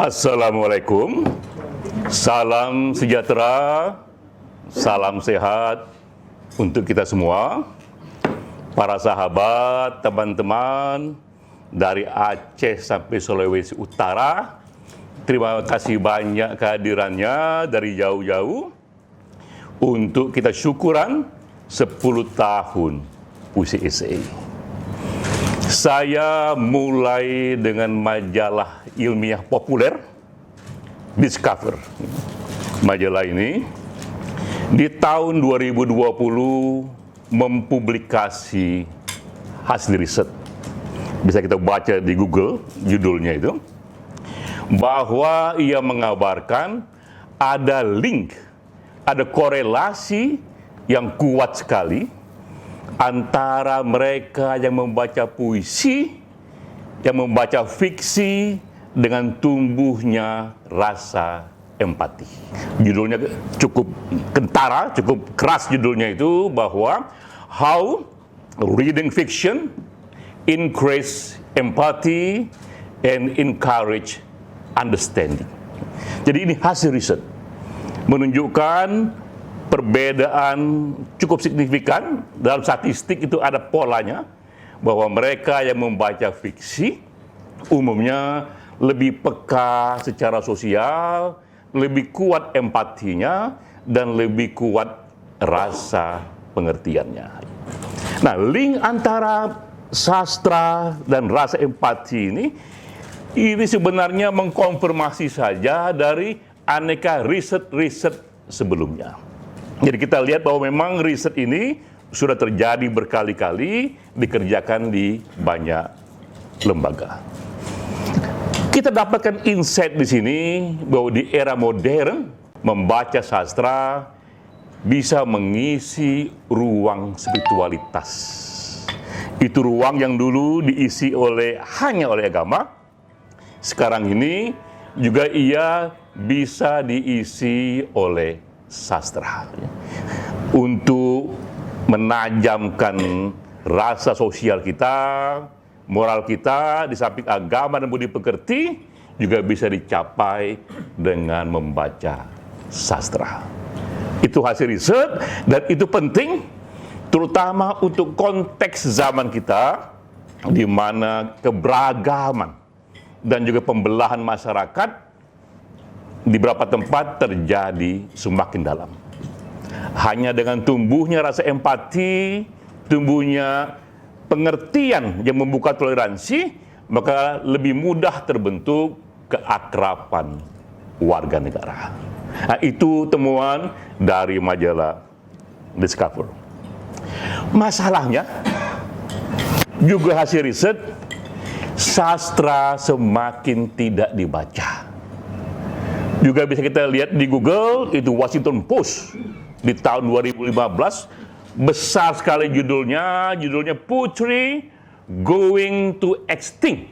Assalamualaikum, salam sejahtera, salam sehat untuk kita semua, para sahabat, teman-teman dari Aceh sampai Sulawesi Utara. Terima kasih banyak kehadirannya dari jauh-jauh untuk kita syukuran 10 tahun Puisi Esei. Saya mulai dengan majalah ilmiah populer, Discover. Majalah ini di tahun 2020 mempublikasi hasil riset. Bisa kita baca di Google, judulnya itu. Bahwa ia mengabarkan ada link, ada korelasi yang kuat sekali antara mereka yang membaca puisi, yang membaca fiksi, dengan tumbuhnya rasa empati. Judulnya cukup kentara, cukup keras judulnya itu, bahwa How Reading Fiction Increase Empathy and Encourage Understanding. Jadi ini hasil riset menunjukkan perbedaan cukup signifikan. Dalam statistik itu ada polanya, bahwa mereka yang membaca fiksi umumnya lebih peka secara sosial, lebih kuat empatinya, dan lebih kuat rasa pengertiannya. Nah, link antara sastra dan rasa empati ini sebenarnya mengkonfirmasi saja dari aneka riset-riset sebelumnya. Jadi kita lihat bahwa memang riset ini sudah terjadi berkali-kali, dikerjakan di banyak lembaga. Kita dapatkan insight di sini bahwa di era modern, membaca sastra bisa mengisi ruang spiritualitas. Itu ruang yang dulu diisi hanya oleh agama, sekarang ini juga ia bisa diisi oleh sastra, untuk menajamkan rasa sosial kita, moral kita, di samping agama dan budi pekerti, juga bisa dicapai dengan membaca sastra. Itu hasil riset, dan itu penting, terutama untuk konteks zaman kita, di mana keberagaman dan juga pembelahan masyarakat di beberapa tempat terjadi semakin dalam. Hanya dengan tumbuhnya rasa empati, tumbuhnya pengertian yang membuka toleransi, maka lebih mudah terbentuk keakraban warga negara. Nah, itu temuan dari majalah Discover. Masalahnya, juga hasil riset, sastra semakin tidak dibaca. Juga bisa kita lihat di Google, itu Washington Post di tahun 2015, besar sekali judulnya Poetry Going to Extinct.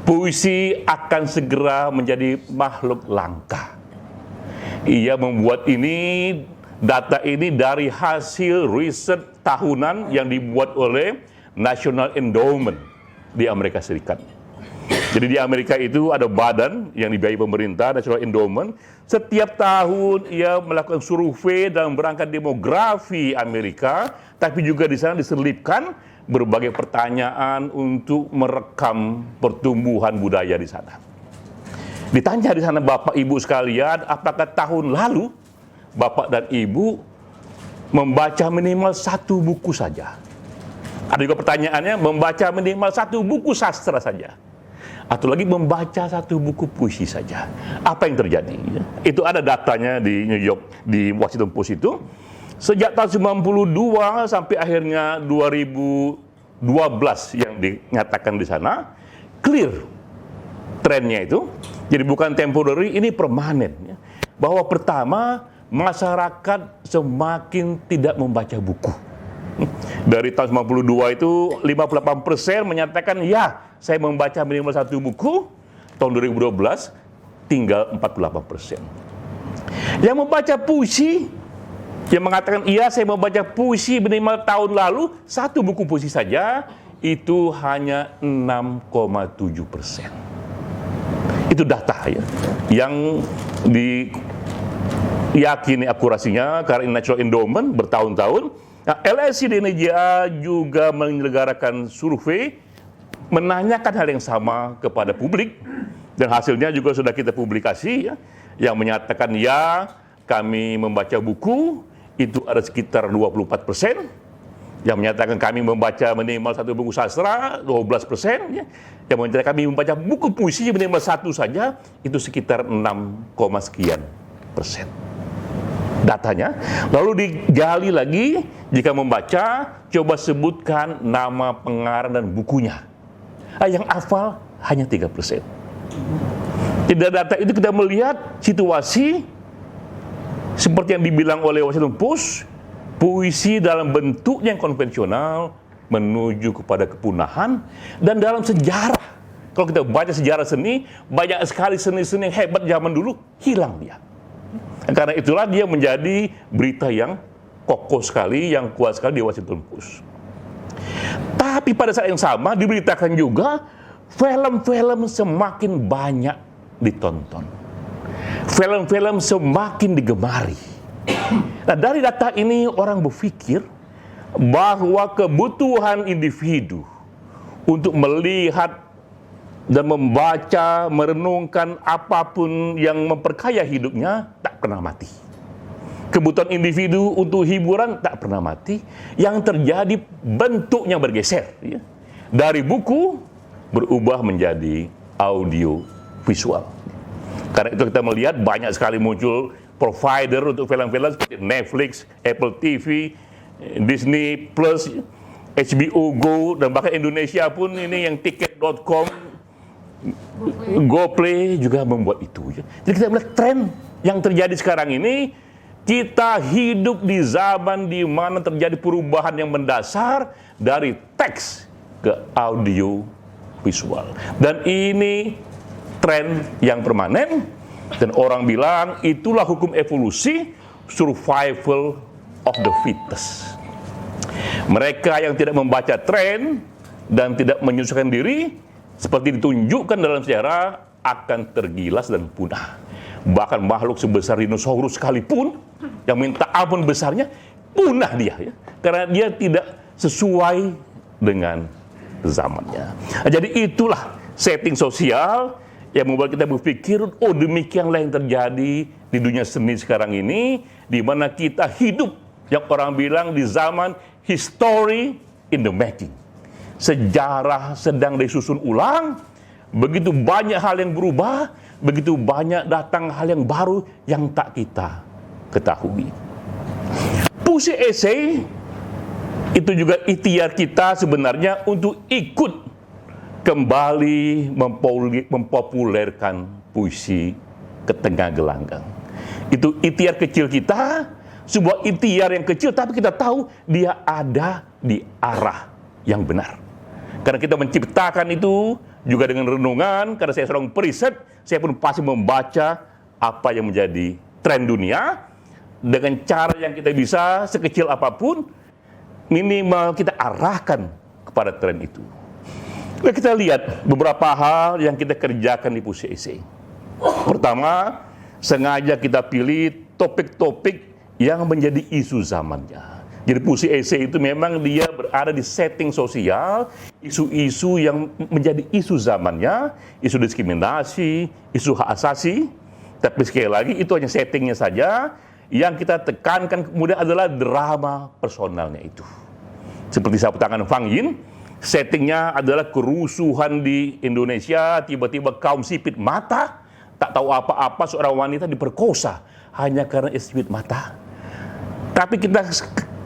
Puisi akan segera menjadi makhluk langka. Ia membuat data ini dari hasil riset tahunan yang dibuat oleh National Endowment di Amerika Serikat. Jadi di Amerika itu ada badan yang dibiayai pemerintah, National Endowment. Setiap tahun ia melakukan survei dalam rangka demografi Amerika, tapi juga di sana diselipkan berbagai pertanyaan untuk merekam pertumbuhan budaya di sana. Ditanya di sana Bapak Ibu sekalian, apakah tahun lalu Bapak dan Ibu membaca minimal 1 buku saja? Ada juga pertanyaannya, membaca minimal 1 buku sastra saja, atau lagi membaca 1 buku puisi saja. Apa yang terjadi? Itu ada datanya di New York, di Washington Post itu. Sejak tahun 92 sampai akhirnya 2012 yang dinyatakan di sana, clear trennya itu. Jadi bukan temporary, ini permanen. Bahwa pertama, masyarakat semakin tidak membaca buku. Dari tahun 92 itu 58% menyatakan ya, saya membaca minimal 1 buku. Tahun 2012 tinggal 48%. Yang membaca puisi, yang mengatakan iya saya membaca puisi minimal tahun lalu 1 buku puisi saja, itu hanya 6,7%. Itu data ya, yang diyakini akurasinya karena Natural Endowment bertahun-tahun. Nah, LSI dan NJA juga menyelenggarakan survei menanyakan hal yang sama kepada publik, dan hasilnya juga sudah kita publikasi ya, yang menyatakan ya kami membaca buku itu ada sekitar 24%, yang menyatakan kami membaca minimal satu buku sastra 12%, ya. Yang menyatakan kami membaca buku puisi minimal satu saja itu sekitar 6, sekian persen datanya. Lalu digali lagi, jika membaca coba sebutkan nama pengarang dan bukunya. Yang hafal hanya 3%. Tidak data itu kita melihat situasi seperti yang dibilang oleh Washington Post, puisi dalam bentuk yang konvensional menuju kepada kepunahan. Dan dalam sejarah, kalau kita baca sejarah seni, banyak sekali seni-seni yang hebat zaman dulu hilang dia. Karena itulah dia menjadi berita yang kokoh sekali, yang kuat sekali di Washington Post. Tapi pada saat yang sama diberitakan juga film-film semakin banyak ditonton. Film-film semakin digemari. Nah, dari data ini orang berpikir bahwa kebutuhan individu untuk melihat dan membaca, merenungkan apapun yang memperkaya hidupnya tak pernah mati. Kebutuhan individu untuk hiburan tak pernah mati. Yang terjadi bentuknya bergeser ya. Dari buku berubah menjadi audio visual. Karena itu kita melihat banyak sekali muncul provider untuk film-film seperti Netflix, Apple TV, Disney Plus, HBO Go, dan bahkan Indonesia pun ini yang tiket.com, GoPlay juga membuat itu. Ya. Jadi kita melihat tren yang terjadi sekarang ini, kita hidup di zaman di mana terjadi perubahan yang mendasar dari teks ke audio visual. Dan ini tren yang permanen, dan orang bilang itulah hukum evolusi, survival of the fittest. Mereka yang tidak membaca tren dan tidak menyesuaikan diri, seperti ditunjukkan dalam sejarah, akan tergilas dan punah. Bahkan makhluk sebesar dinosaurus sekalipun, yang minta ampun besarnya, punah dia. Ya. Karena dia tidak sesuai dengan zamannya. Nah, jadi itulah setting sosial yang membuat kita berpikir, oh demikianlah yang terjadi di dunia seni sekarang ini, di mana kita hidup, yang orang bilang di zaman history in the making. Sejarah sedang disusun ulang, begitu banyak hal yang berubah, begitu banyak datang hal yang baru yang tak kita ketahui. Puisi esai itu juga ikhtiar kita sebenarnya untuk ikut kembali mempopulerkan puisi ke tengah gelanggang. Itu ikhtiar kecil kita, sebuah ikhtiar yang kecil, tapi kita tahu dia ada di arah yang benar. Karena kita menciptakan itu juga dengan renungan, karena saya seorang periset, saya pun pasti membaca apa yang menjadi tren dunia, dengan cara yang kita bisa, sekecil apapun, minimal kita arahkan kepada tren itu. Nah, kita lihat beberapa hal yang kita kerjakan di puisi esai. Pertama, sengaja kita pilih topik-topik yang menjadi isu zamannya. Jadi puisi esai itu memang dia berada di setting sosial, isu-isu yang menjadi isu zamannya, isu diskriminasi, isu hak asasi. Tapi sekali lagi itu hanya settingnya saja. Yang kita tekankan kemudian adalah drama personalnya itu. Seperti sapu tangan Fang Yin, settingnya adalah kerusuhan di Indonesia, tiba-tiba kaum sipit mata, tak tahu apa-apa, seorang wanita diperkosa hanya karena sipit mata. Tapi kita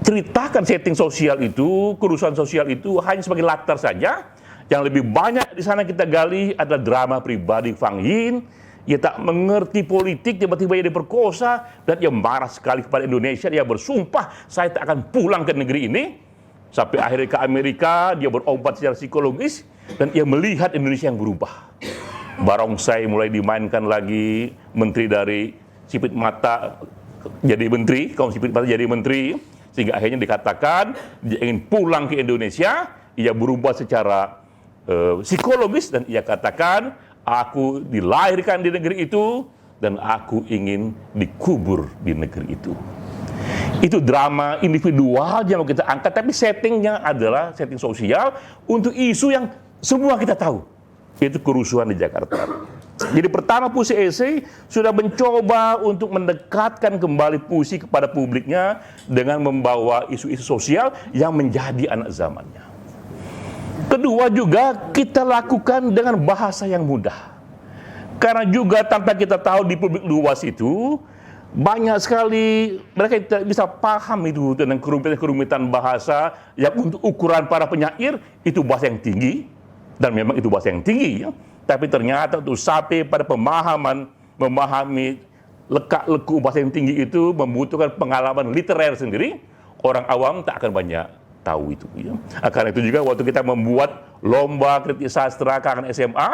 ceritakan setting sosial itu, kerusuhan sosial itu hanya sebagai latar saja. Yang lebih banyak di sana kita gali adalah drama pribadi Fang Yin. Ia tak mengerti politik, tiba-tiba ia diperkosa, dan ia marah sekali kepada Indonesia. Dia bersumpah, saya tak akan pulang ke negeri ini. Sampai akhirnya ke Amerika, dia berobat secara psikologis, dan ia melihat Indonesia yang berubah. Barongsai mulai dimainkan lagi, menteri dari sipit mata jadi menteri, kaum sipit mata jadi menteri, sehingga akhirnya dikatakan dia ingin pulang ke Indonesia. Ia berubah secara psikologis, dan ia katakan aku dilahirkan di negeri itu, dan aku ingin dikubur di negeri itu. Itu drama individual yang mau kita angkat, tapi settingnya adalah setting sosial untuk isu yang semua kita tahu, yaitu kerusuhan di Jakarta. Jadi pertama Puisi Essay sudah mencoba untuk mendekatkan kembali puisi kepada publiknya dengan membawa isu-isu sosial yang menjadi anak zamannya. Kedua juga kita lakukan dengan bahasa yang mudah. Karena juga tanpa kita tahu di publik luas itu, banyak sekali mereka tidak bisa paham itu tentang kerumitan bahasa yang untuk ukuran para penyair itu bahasa yang tinggi, dan memang itu bahasa yang tinggi ya. Tapi ternyata untuk sampai pada memahami lekak-leku bahasa yang tinggi itu membutuhkan pengalaman literer sendiri. Orang awam tak akan banyak tahu itu. Ya. Karena itu juga waktu kita membuat lomba kritik sastra kalangan SMA,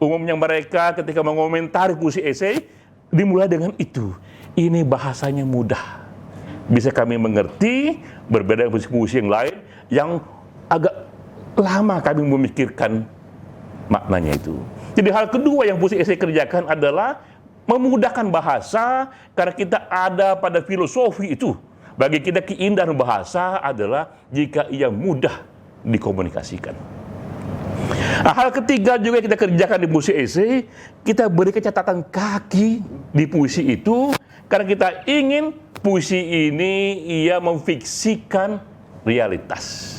umumnya mereka ketika mengomentari puisi esai dimulai dengan itu. Ini bahasanya mudah, bisa kami mengerti, berbeda dengan puisi-puisi yang lain yang agak lama kami memikirkan maknanya itu. Jadi hal kedua yang puisi esai kerjakan adalah memudahkan bahasa, karena kita ada pada filosofi itu. Bagi kita keindahan bahasa adalah jika ia mudah dikomunikasikan. Nah, hal ketiga juga kita kerjakan di puisi esai, kita beri catatan kaki di puisi itu, karena kita ingin puisi ini ia memfiksikan realitas.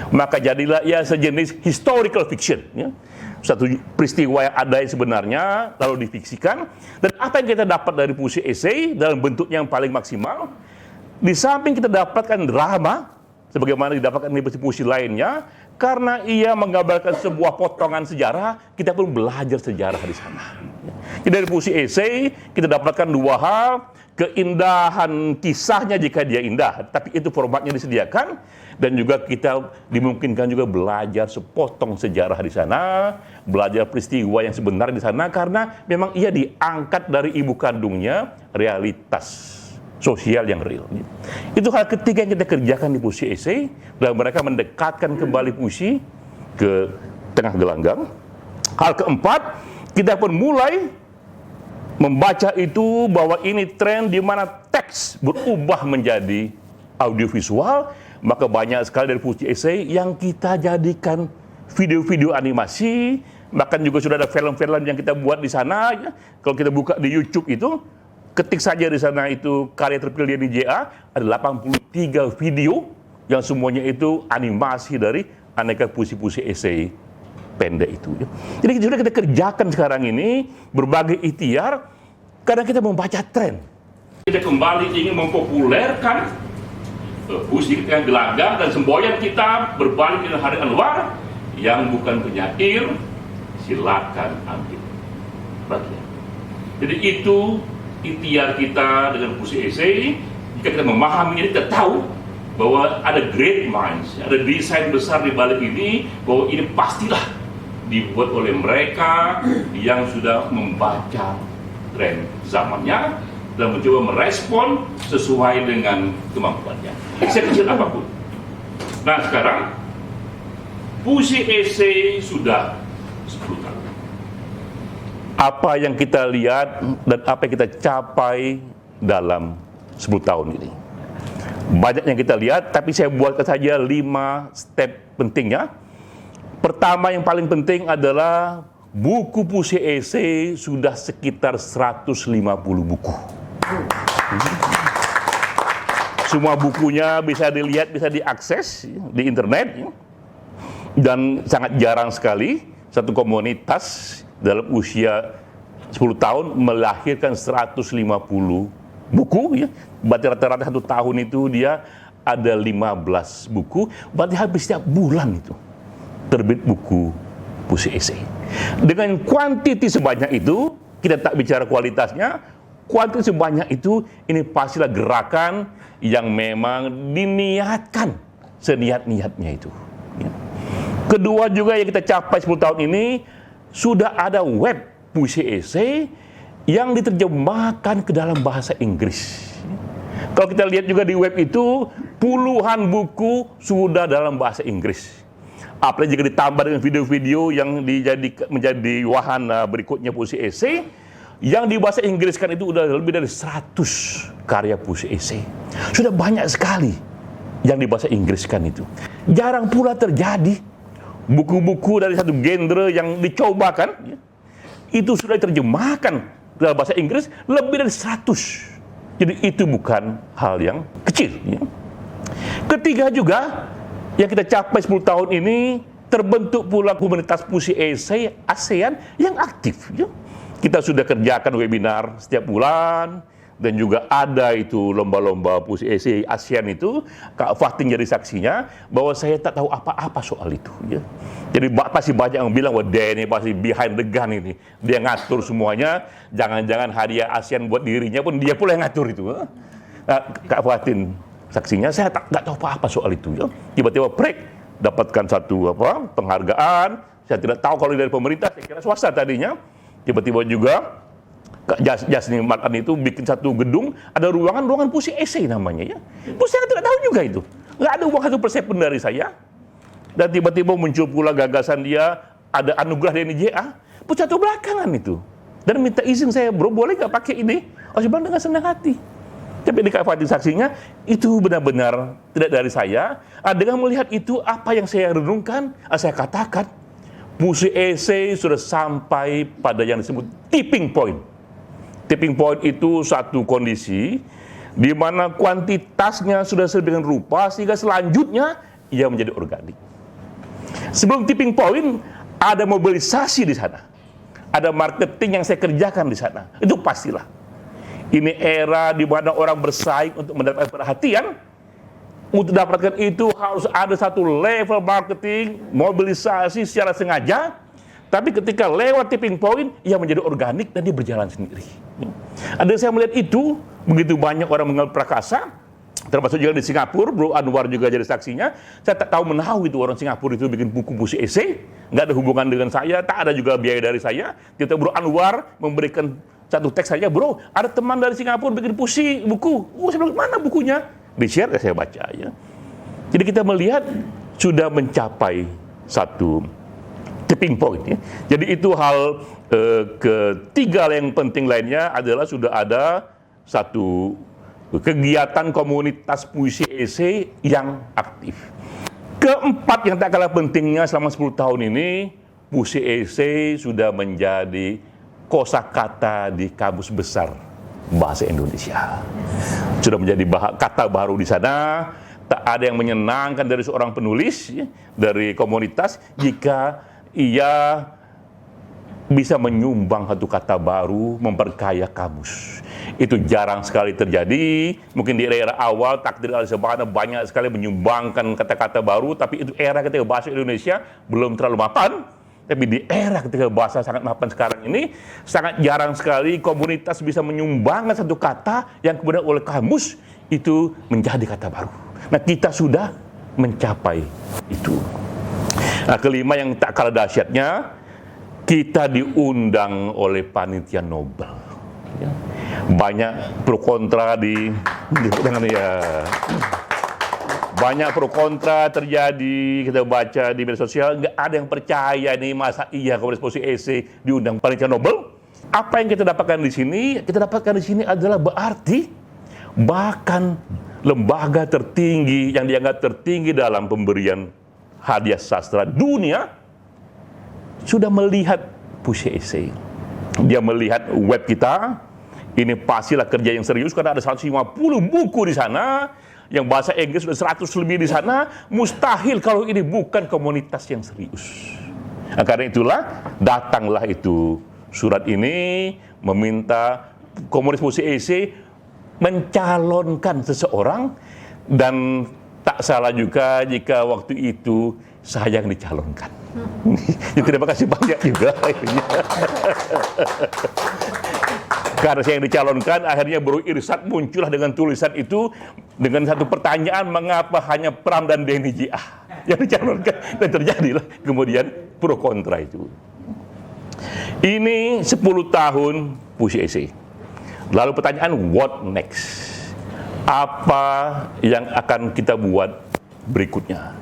Maka jadilah ia sejenis historical fiction. Ya. Satu peristiwa yang ada yang sebenarnya lalu difiksikan, dan apa yang kita dapat dari puisi esai dalam bentuknya yang paling maksimal, di samping kita dapatkan drama sebagaimana didapatkan di puisi-puisi lainnya, karena ia menggambarkan sebuah potongan sejarah, kita pun belajar sejarah di sana. Jadi dari puisi esai kita dapatkan dua hal, keindahan kisahnya jika dia indah, tapi itu formatnya disediakan, dan juga kita dimungkinkan juga belajar sepotong sejarah di sana, belajar peristiwa yang sebenarnya di sana, karena memang ia diangkat dari ibu kandungnya realitas sosial yang real. Itu hal ketiga yang kita kerjakan di puisi esai, dan mereka mendekatkan kembali puisi ke tengah gelanggang. Hal keempat, kita pun mulai membaca itu bahwa ini tren di mana teks berubah menjadi audiovisual, maka banyak sekali dari puisi esai yang kita jadikan video-video animasi, bahkan juga sudah ada film-film yang kita buat di sana. Ya. Kalau kita buka di YouTube itu, ketik saja di sana itu karya terpilih di JA, ada 83 video yang semuanya itu animasi dari aneka puisi-puisi esai pendek itu. Jadi sudah kita kerjakan sekarang ini berbagai ikhtiar karena kita membaca tren. Kita kembali ingin mempopulerkan puisi yang gelanggang dan semboyan kita berbalik dengan Hari Anwar yang bukan penyair, silakan ambil bagian. Jadi itu ikhtiar kita dengan puisi esai. Jika kita memahami ini, kita tahu bahwa ada great minds, ada desain besar di balik ini, bahwa ini pastilah dibuat oleh mereka yang sudah membaca tren zamannya dan mencoba merespon sesuai dengan kemampuannya, sekecil apapun. Nah sekarang puisi esai sudah 10 tahun. Apa yang kita lihat dan apa yang kita capai dalam 10 tahun ini? Banyak yang kita lihat, tapi saya buatkan saja 5 step pentingnya. Pertama yang paling penting adalah buku puisi esai sudah sekitar 150 buku. Semua bukunya bisa dilihat, bisa diakses di internet, dan sangat jarang sekali satu komunitas dalam usia 10 tahun melahirkan 150 buku. Ya. Berarti rata-rata 1 tahun itu dia ada 15 buku, berarti hampir setiap bulan itu terbit buku puisi esai. Dengan kuantiti sebanyak itu, kita tak bicara kualitasnya, kuantiti sebanyak itu, ini pastilah gerakan yang memang diniatkan seniat-niatnya itu. Ya. Kedua juga yang kita capai 10 tahun ini, sudah ada web puisi esai yang diterjemahkan ke dalam bahasa Inggris. Kalau kita lihat juga di web itu, puluhan buku sudah dalam bahasa Inggris. Apalagi jika ditambah dengan video-video yang menjadi wahana berikutnya Puisi Esei, yang di bahasa Inggriskan itu udah lebih dari 100 karya puisi esei. Sudah banyak sekali yang di bahasa Inggriskan itu. Jarang pula terjadi buku-buku dari satu genre yang dicobakan, ya, itu sudah diterjemahkan dalam bahasa Inggris lebih dari 100. Jadi itu bukan hal yang kecil. Ya. Ketiga juga, yang kita capai 10 tahun ini, terbentuk pula komunitas puisi esei ASEAN yang aktif. Ya. Kita sudah kerjakan webinar setiap bulan, dan juga ada itu lomba-lomba puisi esei ASEAN itu. Kak Fatin jadi saksinya bahwa saya tak tahu apa-apa soal itu. Ya. Jadi pasti banyak yang bilang, wah Denny pasti behind the gun ini. Dia ngatur semuanya, jangan-jangan hadiah ASEAN buat dirinya pun dia pula yang ngatur itu. Kak Fatin saksinya, saya tak tahu apa-apa soal itu. Ya. Tiba-tiba dapatkan satu penghargaan. Saya tidak tahu kalau dari pemerintah, saya kira swasta tadinya. Tiba-tiba juga Kak Jasni Markan itu bikin satu gedung, ada ruangan puisi esei namanya, ya. Terus saya tidak tahu juga itu. Nggak ada uang 1% pun dari saya. Dan tiba-tiba muncul pula gagasan dia, ada anugerah dari JA, pun jatuh belakangan itu. Dan minta izin saya, bro boleh nggak pakai ini? Oh, saya bilang dengan senang hati. Tapi di Kak Fatin saksinya, itu benar-benar tidak dari saya. Dengan melihat itu, apa yang saya renungkan, saya katakan, puisi esei sudah sampai pada yang disebut tipping point. Tipping point itu satu kondisi di mana kuantitasnya sudah sedemikian rupa sehingga selanjutnya ia menjadi organik. Sebelum tipping point, ada mobilisasi di sana. Ada marketing yang saya kerjakan di sana. Itu pastilah. Ini era di mana orang bersaing untuk mendapatkan perhatian. Untuk dapatkan itu harus ada satu level marketing, mobilisasi secara sengaja. Tapi ketika lewat tipping point, ia menjadi organik dan dia berjalan sendiri. Ada saya melihat itu, begitu banyak orang mengenal Prakasa, termasuk juga di Singapura, Bro Anwar juga jadi saksinya. Saya tak tahu menahu itu orang Singapura itu bikin buku puisi esei, nggak ada hubungan dengan saya, tak ada juga biaya dari saya. Kita Bro Anwar memberikan satu teks saja, bro, ada teman dari Singapura bikin puisi buku. Saya bilang, mana bukunya? Di-share, saya baca. Ya. Jadi kita melihat sudah mencapai satu tipping point. Ya. Jadi itu hal ketiga yang penting lainnya adalah sudah ada satu kegiatan komunitas puisi esei yang aktif. Keempat yang tak kalah pentingnya selama 10 tahun ini, puisi esei sudah menjadi kosakata di Kamus Besar Bahasa Indonesia. Sudah menjadi kata baru di sana. Tak ada yang menyenangkan dari seorang penulis, ya, dari komunitas, jika ia bisa menyumbang satu kata baru, memperkaya kamus. Itu jarang sekali terjadi. Mungkin di era awal Takdir Al-Sabana banyak sekali menyumbangkan kata-kata baru, tapi itu era ketika bahasa Indonesia belum terlalu mapan. Tapi di era ketika bahasa sangat mapan sekarang ini, sangat jarang sekali komunitas bisa menyumbangkan satu kata yang kemudian oleh kamus itu menjadi kata baru. Nah, kita sudah mencapai itu. Nah, kelima yang tak kalah dahsyatnya, kita diundang oleh panitia Nobel. Ya. Banyak pro kontra banyak pro kontra terjadi, kita baca di media sosial, nggak ada yang percaya nih, masa iya komunitas puisi esei diundang panitia Nobel. Apa yang kita dapatkan di sini? Kita dapatkan di sini adalah berarti bahkan lembaga tertinggi yang dianggap tertinggi dalam pemberian hadiah sastra dunia sudah melihat puisi esei. Dia melihat web kita, ini pastilah kerja yang serius karena ada 150 buku di sana. Yang bahasa Inggris sudah 100 lebih di sana, mustahil kalau ini bukan komunitas yang serius. Nah, karena itulah, datanglah itu surat ini meminta komunitas puisi esei mencalonkan seseorang, dan tak salah juga jika waktu itu saya yang dicalonkan. Terima kasih banyak juga. Karena saya yang dicalonkan, akhirnya Bro Irsad muncullah dengan tulisan itu, dengan satu pertanyaan, mengapa hanya Pram dan Denny JA yang dicalonkan, dan terjadilah kemudian pro kontra itu. Ini 10 tahun puisi esei. Lalu pertanyaan, what next? Apa yang akan kita buat berikutnya?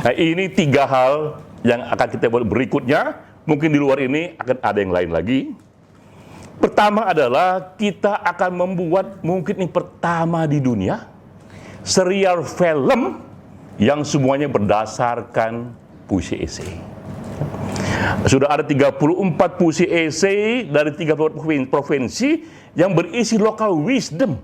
Nah, ini 3 hal yang akan kita buat berikutnya. Mungkin di luar ini akan ada yang lain lagi. Pertama adalah kita akan membuat mungkin yang pertama di dunia serial film yang semuanya berdasarkan puisi esai. Sudah ada 34 puisi esai dari 34 provinsi yang berisi local wisdom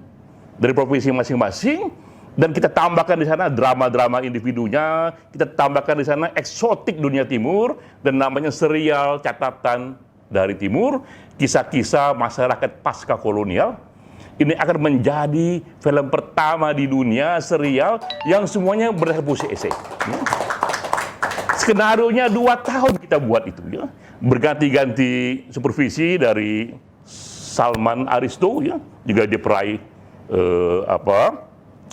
dari provinsi masing-masing, dan kita tambahkan di sana drama-drama individunya, kita tambahkan di sana eksotik dunia timur, dan namanya serial catatan dari timur, kisah-kisah masyarakat pasca kolonial. Ini akan menjadi film pertama di dunia serial yang semuanya berdasarkan puisi esai. Skenarionya 2 tahun kita buat itu, ya. Berganti-ganti supervisi dari Salman Aristo, ya, juga dia peraih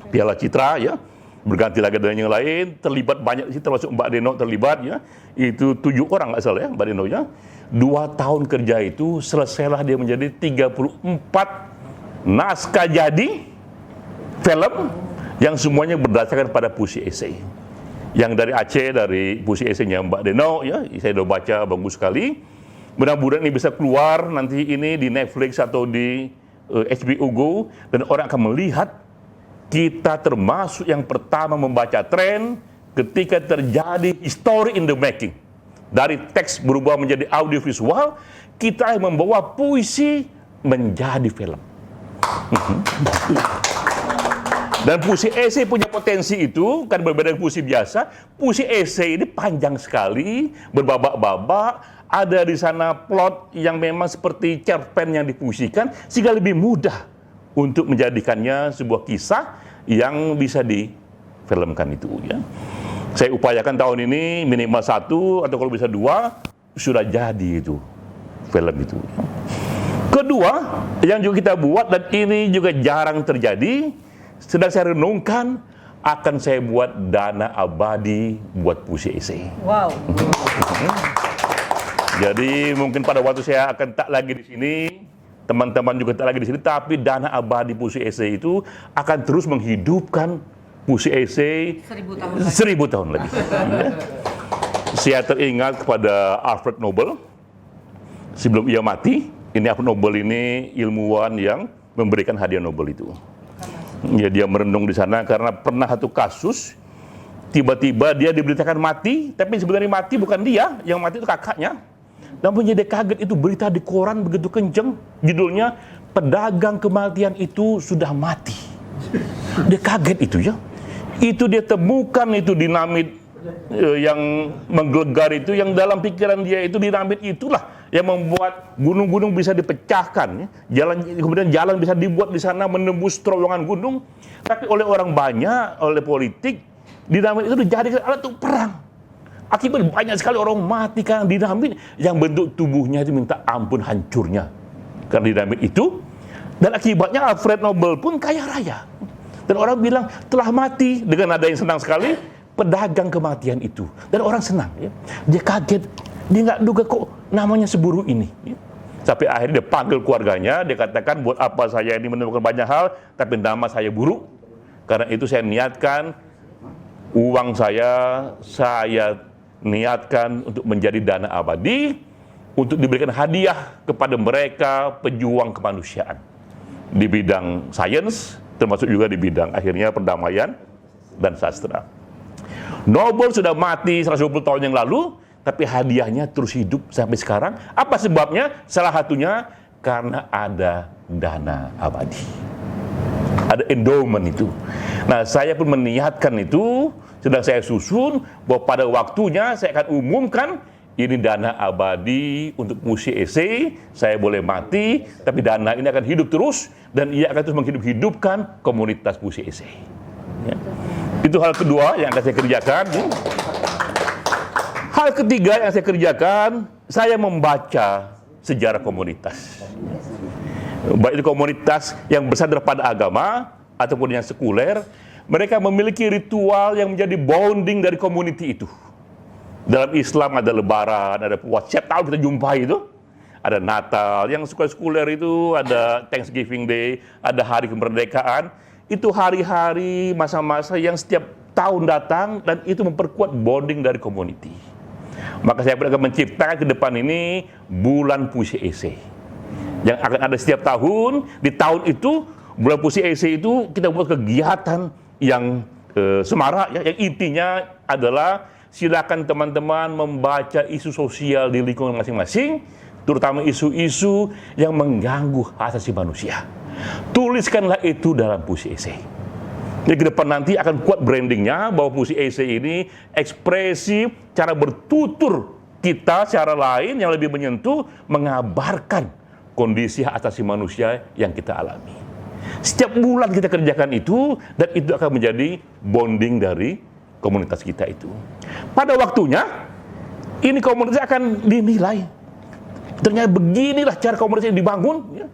Piala Citra, ya. Berganti lagi dengan yang lain, terlibat banyak sih, termasuk Mbak Deno terlibat, ya. Itu 7 orang nggak salah, ya, Mbak Deno, ya. 2 tahun kerja itu selesailah dia menjadi 34 naskah jadi film yang semuanya berdasarkan pada puisi esai. Yang dari Aceh, dari puisi esainya Mbak Deno, ya, saya sudah baca, bagus sekali. Mudah-mudahan ini bisa keluar nanti ini di Netflix atau di HBO Go, dan orang akan melihat kita termasuk yang pertama membaca tren ketika terjadi history in the making. Dari teks berubah menjadi audiovisual, kita yang membawa puisi menjadi film. Dan puisi esai punya potensi itu, kan berbeda dengan puisi biasa. Puisi esai ini panjang sekali, berbabak-babak, ada di sana plot yang memang seperti cerpen yang dipuisikan, sehingga lebih mudah untuk menjadikannya sebuah kisah yang bisa difilmkan itu, ya. Saya upayakan tahun ini minimal 1 atau kalau bisa 2 sudah jadi itu film itu. Kedua, yang juga kita buat dan ini juga jarang terjadi, sedang saya renungkan, akan saya buat dana abadi buat puisi esai. Wow. Jadi mungkin pada waktu saya akan tak lagi di sini, teman-teman juga tak lagi di sini, tapi dana abadi puisi esai itu akan terus menghidupkan puisi esai 1000 tahun lagi. Saya teringat kepada Alfred Nobel sebelum ia mati. Ini Alfred Nobel ini ilmuwan yang memberikan hadiah Nobel itu. Ya, dia merenung di sana karena pernah satu kasus, tiba-tiba dia diberitakan mati, tapi sebenarnya mati bukan dia, yang mati itu kakaknya. Namun dia kaget, itu berita di koran begitu kenceng, judulnya pedagang kematian itu sudah mati. Dia kaget itu, ya. Itu dia temukan itu dinamit yang menggelegar itu, yang dalam pikiran dia itu dinamit itulah yang membuat gunung-gunung bisa dipecahkan, ya. Kemudian jalan bisa dibuat di sana menembus terowongan gunung. Tapi oleh orang banyak, oleh politik, dinamit itu dijadikan alat untuk perang. Akibat banyak sekali orang mati karena dinamit yang bentuk tubuhnya itu minta ampun hancurnya karena dinamit itu. Dan akibatnya Alfred Nobel pun kaya raya. Dan orang bilang telah mati dengan nada yang senang sekali, pedagang kematian itu. Dan orang senang, ya. Dia kaget, dia nggak duga kok namanya seburu ini, ya. Sampai akhirnya dia panggil keluarganya, dia katakan buat apa saya ini menemukan banyak hal, tapi nama saya buruk. Karena itu saya niatkan uang saya niatkan untuk menjadi dana abadi, untuk diberikan hadiah kepada mereka pejuang kemanusiaan di bidang sains, termasuk juga di bidang akhirnya perdamaian dan sastra. Nobel sudah mati 120 tahun yang lalu, tapi hadiahnya terus hidup sampai sekarang. Apa sebabnya? Salah satunya karena ada dana abadi. Ada endowment itu. Nah, saya pun meniatkan itu, sedang saya susun, bahwa pada waktunya saya akan umumkan, ini dana abadi untuk puisi esai, saya boleh mati, tapi dana ini akan hidup terus, dan ia akan terus menghidupkan komunitas puisi esai. Ya. Itu hal kedua yang akan saya kerjakan. Hal ketiga yang saya kerjakan, saya membaca sejarah komunitas. Baik itu komunitas yang bersandar pada agama, ataupun yang sekuler, mereka memiliki ritual yang menjadi bonding dari community itu. Dalam Islam ada lebaran, ada puasa, setiap tahun kita jumpai itu. Ada Natal, yang sekuler itu ada Thanksgiving Day, ada hari kemerdekaan. Itu hari-hari, masa-masa yang setiap tahun datang, dan itu memperkuat bonding dari community. Maka saya akan menciptakan ke depan ini bulan Puisi Esai yang akan ada setiap tahun. Di tahun itu, bulan Puisi Esai itu kita buat kegiatan yang semarak, ya, yang intinya adalah silakan teman-teman membaca isu sosial di lingkungan masing-masing, terutama isu-isu yang mengganggu hak asasi manusia. Tuliskanlah itu dalam Puisi Esai. Jadi ke depan nanti akan kuat brandingnya bahwa Puisi Esai ini ekspresi cara bertutur kita secara lain yang lebih menyentuh, mengabarkan kondisi hak asasi manusia yang kita alami. Setiap bulan kita kerjakan itu, dan itu akan menjadi bonding dari komunitas kita itu. Pada waktunya, ini komunitas akan dinilai. Ternyata beginilah cara komunitas ini dibangun. Ya.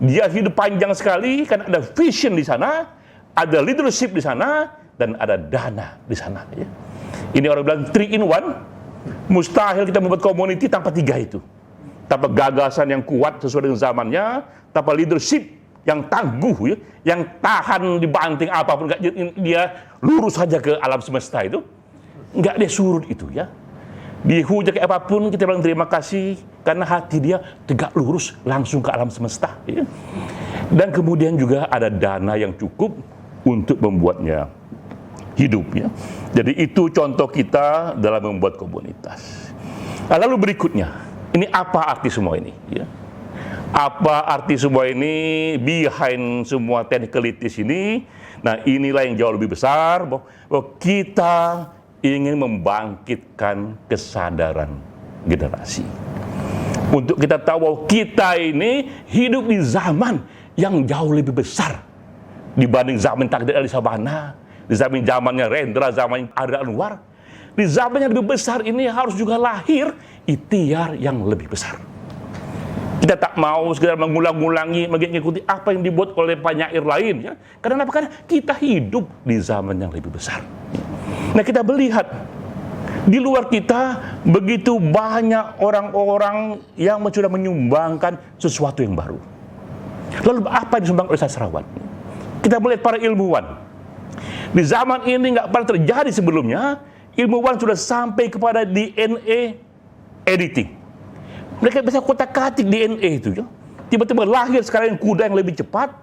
Dia hidup panjang sekali karena ada vision di sana, ada leadership di sana, dan ada dana di sana. Ya. Ini orang bilang 3 in 1. Mustahil kita membuat community tanpa 3 itu. Tanpa gagasan yang kuat sesuai dengan zamannya, tanpa leadership yang tangguh, ya, yang tahan dibanting apapun, dia lurus saja ke alam semesta itu. Enggak dia surut itu, ya. Dihujat kayak apapun, kita bilang terima kasih, karena hati dia tegak lurus langsung ke alam semesta. Ya. Dan kemudian juga ada dana yang cukup untuk membuatnya hidup. Ya. Jadi itu contoh kita dalam membuat komunitas. Nah, lalu berikutnya, ini apa arti semua ini? Ya. Apa arti semua ini, behind semua technicalities ini? Nah, inilah yang jauh lebih besar, bahwa kita ingin membangkitkan kesadaran generasi. Untuk kita tahu bahwa kita ini hidup di zaman yang jauh lebih besar dibanding zaman Takdir Ali Sabana, di zamannya Rendra, zaman Adra Anwar. Di zaman yang lebih besar ini harus juga lahir ikhtiar yang lebih besar. Kita tak mau sekedar mengulang-ulangi, mengikuti apa yang dibuat oleh penyair lain. Ya. Karena apa? Karena kita hidup di zaman yang lebih besar. Nah, kita melihat di luar kita begitu banyak orang-orang yang sudah menyumbangkan sesuatu yang baru. Lalu apa yang disumbang oleh sastrawan? Kita melihat para ilmuwan. Di zaman ini nggak pernah terjadi sebelumnya, ilmuwan sudah sampai kepada DNA editing. Mereka bisa kotak-katik DNA itu. Ya. Tiba-tiba lahir sekarang kuda yang lebih cepat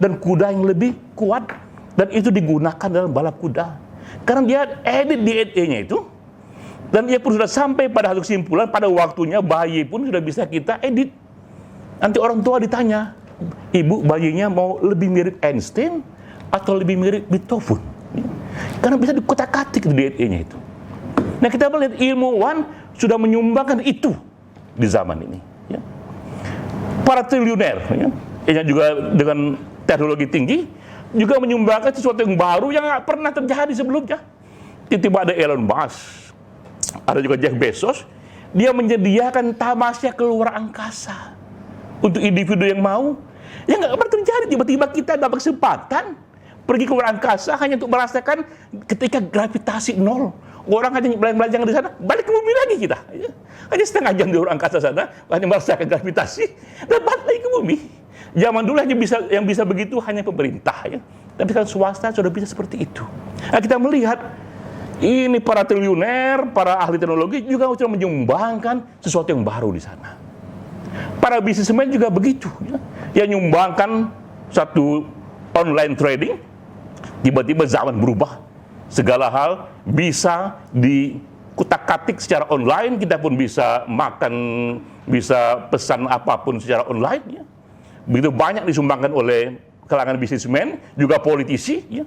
dan kuda yang lebih kuat, dan itu digunakan dalam balap kuda. Karena dia edit DNA-nya itu, dan dia pun sudah sampai pada satu kesimpulan, pada waktunya bayi pun sudah bisa kita edit. Nanti orang tua ditanya, ibu bayinya mau lebih mirip Einstein atau lebih mirip Beethoven? Karena bisa dikotak-katik DNA-nya itu. Nah, kita melihat ilmuwan sudah menyumbangkan itu di zaman ini. Ya. Para triliuner, ya, yang juga dengan teknologi tinggi, juga menyumbangkan sesuatu yang baru yang nggak pernah terjadi sebelumnya. Tiba-tiba ada Elon Musk, ada juga Jeff Bezos, dia menyediakan tamasya keluar angkasa untuk individu yang mau. Ya nggak pernah terjadi, tiba-tiba kita dapat kesempatan pergi ke luar angkasa hanya untuk merasakan ketika gravitasi nol. Orang hanya belajar di sana, balik ke bumi lagi kita. Ya. Hanya setengah jam di luar angkasa sana, hanya merasakan gravitasi, dan balik lagi ke bumi. Zaman dulu hanya yang bisa begitu hanya pemerintah, ya. Tapi sekarang swasta sudah bisa seperti itu. Nah, kita melihat ini para triliuner, para ahli teknologi juga sudah menyumbangkan sesuatu yang baru di sana. Para bisnismen juga begitu, ya. Yang menyumbangkan satu online trading, tiba-tiba zaman berubah. Segala hal bisa dikutak-katik secara online, kita pun bisa makan, bisa pesan apapun secara online, ya. Begitu banyak disumbangkan oleh kalangan bisnismen, juga politisi, ya.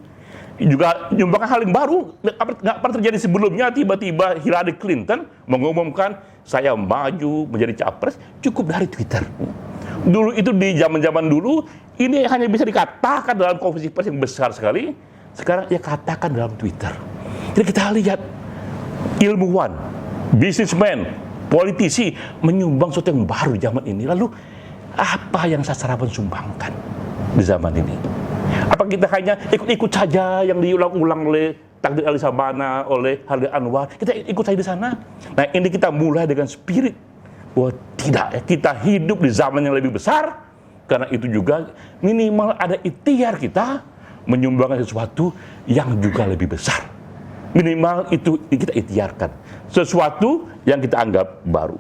Juga menyumbangkan hal yang baru, nggak pernah terjadi sebelumnya. Tiba-tiba Hillary Clinton mengumumkan, saya maju menjadi capres, cukup dari Twitter. Dulu itu di zaman-zaman dulu, ini hanya bisa dikatakan dalam konferensi pers yang besar sekali. Sekarang ia katakan dalam Twitter. Jadi kita lihat ilmuwan, bisnismen, politisi menyumbang sesuatu yang baru zaman ini. Lalu apa yang sastrawan sumbangkan di zaman ini? Apa kita hanya ikut-ikut saja yang diulang-ulang oleh Takdir Ali Sabana, oleh Adra Anwar? Kita ikut saja di sana. Nah, ini kita mulai dengan spirit bahwa tidak, kita hidup di zaman yang lebih besar. Karena itu juga minimal ada ikhtiar kita menyumbangkan sesuatu yang juga lebih besar Minimal itu kita ikhtiarkan. Sesuatu yang kita anggap baru.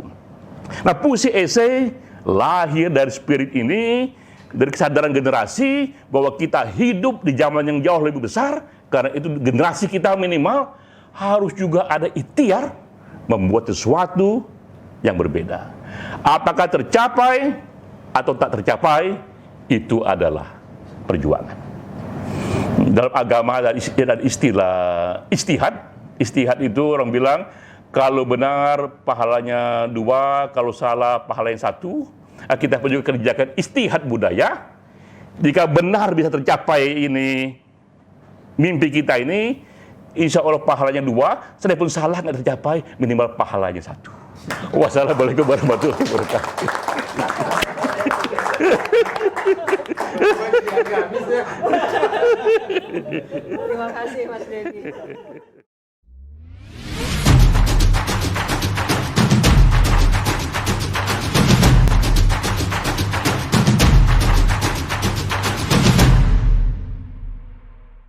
Nah, fungsi esai lahir dari spirit ini, dari kesadaran generasi bahwa kita hidup di zaman yang jauh lebih besar. Karena itu generasi kita minimal harus juga ada ikhtiar membuat sesuatu yang berbeda. Apakah tercapai atau tak tercapai, itu adalah perjuangan. Dalam agama dan istilah istihad itu orang bilang kalau benar pahalanya 2, kalau salah pahalanya 1. Kita juga kerjakan istihad budaya. Jika benar bisa tercapai ini mimpi kita ini, insya Allah pahalanya 2. Seandainya salah nggak tercapai, minimal pahalanya 1. Wassalamualaikum warahmatullahi wabarakatuh. Terima kasih Mas Dedi.